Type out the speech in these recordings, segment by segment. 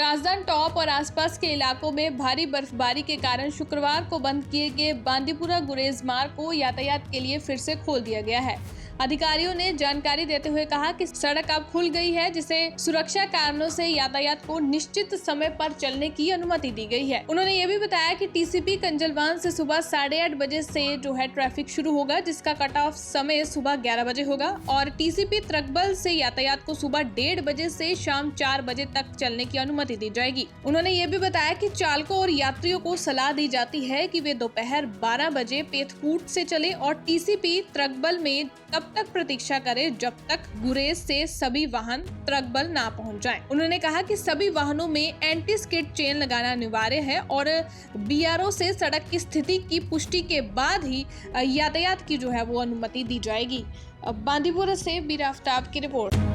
राजधानी टॉप और आसपास के इलाकों में भारी बर्फबारी के कारण शुक्रवार को बंद किए गए बांदीपुरा गुरेज मार्ग को यातायात के लिए फिर से खोल दिया गया है। अधिकारियों ने जानकारी देते हुए कहा कि सड़क अब खुल गई है, जिसे सुरक्षा कारणों से यातायात को निश्चित समय पर चलने की अनुमति दी गई है। उन्होंने ये भी बताया कि टीसीपी कंजलवान से सुबह 8:30 बजे से ट्रैफिक शुरू होगा, जिसका कट ऑफ समय सुबह 11 बजे होगा और टीसीपी त्रकबल से यातायात को सुबह 1:30 बजे से शाम 4 बजे तक चलने की अनुमति दी जाएगी। उन्होंने ये भी बताया कि चालकों और यात्रियों को सलाह दी जाती है कि वे दोपहर 12 बजे पेथकूट से चले और टीसीपी त्रकबल में तब तक प्रतीक्षा करें जब तक गुरेज से सभी वाहन त्रकबल ना पहुंच जाएं। उन्होंने कहा कि सभी वाहनों में एंटी स्किड चेन लगाना अनिवार्य है और बीआरओ से सड़क की स्थिति की पुष्टि के बाद ही यातायात की वो अनुमति दी जाएगी। बांदीपुरा से बीर आफ्ताब की रिपोर्ट।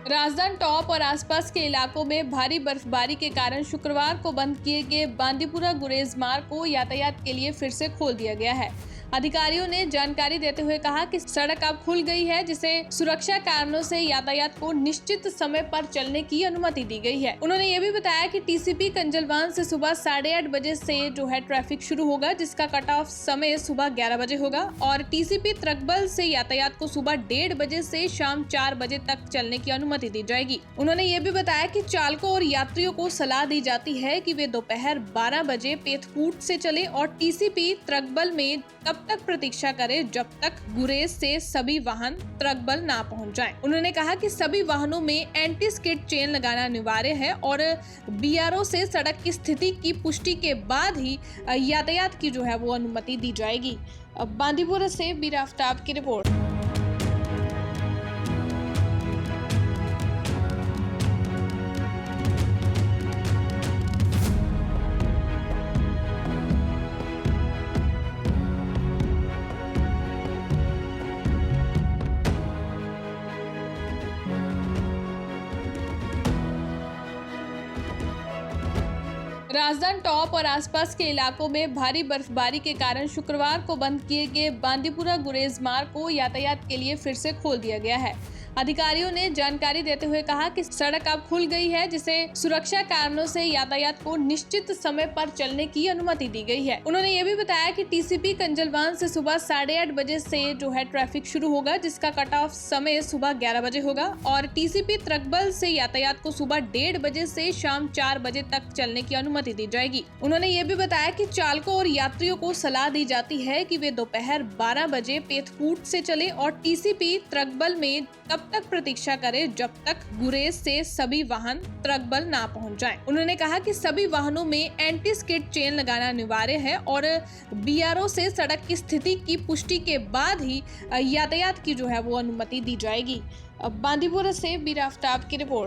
राजधानी टॉप और आसपास के इलाकों में भारी बर्फबारी के कारण शुक्रवार को बंद किए गए बांदीपुरा गुरेज मार्ग को यातायात के लिए फिर से खोल दिया गया है। अधिकारियों ने जानकारी देते हुए कहा कि सड़क अब खुल गई है, जिसे सुरक्षा कारणों से यातायात को निश्चित समय पर चलने की अनुमति दी गई है। उन्होंने ये भी बताया कि टीसीपी कंजलवान से सुबह 8:30 बजे से ट्रैफिक शुरू होगा, जिसका कट ऑफ समय सुबह 11 बजे होगा और टीसीपी त्रकबल से यातायात को सुबह 1:30 बजे से शाम 4 बजे तक चलने की अनुमति दी जाएगी। उन्होंने ये भी बताया कि चालकों और यात्रियों को सलाह दी जाती है कि वे दोपहर 12 बजे पेथकूट से चले और टीसीपी त्रकबल में तब तक प्रतीक्षा करें जब तक गुरेज से सभी वाहन त्रकबल ना पहुंच जाएं। उन्होंने कहा कि सभी वाहनों में एंटी स्किड चेन लगाना अनिवार्य है और बीआरओ से सड़क की स्थिति की पुष्टि के बाद ही यातायात की वो अनुमति दी जाएगी। बांदीपुरा से बीर आफ्ताब की रिपोर्ट। राजधानी टॉप और आसपास के इलाकों में भारी बर्फबारी के कारण शुक्रवार को बंद किए गए बांदीपुरा गुरेज मार्ग को यातायात के लिए फिर से खोल दिया गया है। अधिकारियों ने जानकारी देते हुए कहा कि सड़क अब खुल गई है, जिसे सुरक्षा कारणों से यातायात को निश्चित समय पर चलने की अनुमति दी गई है। उन्होंने ये भी बताया कि टीसीपी कंजलवान से सुबह 8:30 बजे से ट्रैफिक शुरू होगा, जिसका कट ऑफ समय सुबह 11 बजे होगा और टीसीपी त्रकबल से यातायात को सुबह 1:30 बजे से शाम 4 बजे तक चलने की अनुमति दी जाएगी। उन्होंने ये भी बताया कि चालकों और यात्रियों को सलाह दी जाती है कि वे दोपहर 12 बजे पेथकूट से चले और टीसीपी त्रकबल में तब तक प्रतीक्षा करें जब तक गुरेज से सभी वाहन त्रकबल ना पहुंच जाएं। उन्होंने कहा कि सभी वाहनों में एंटी स्किड चेन लगाना अनिवार्य है और बीआरओ से सड़क की स्थिति की पुष्टि के बाद ही यातायात की वो अनुमति दी जाएगी। बांदीपुरा से बीर आफ्ताब की रिपोर्ट।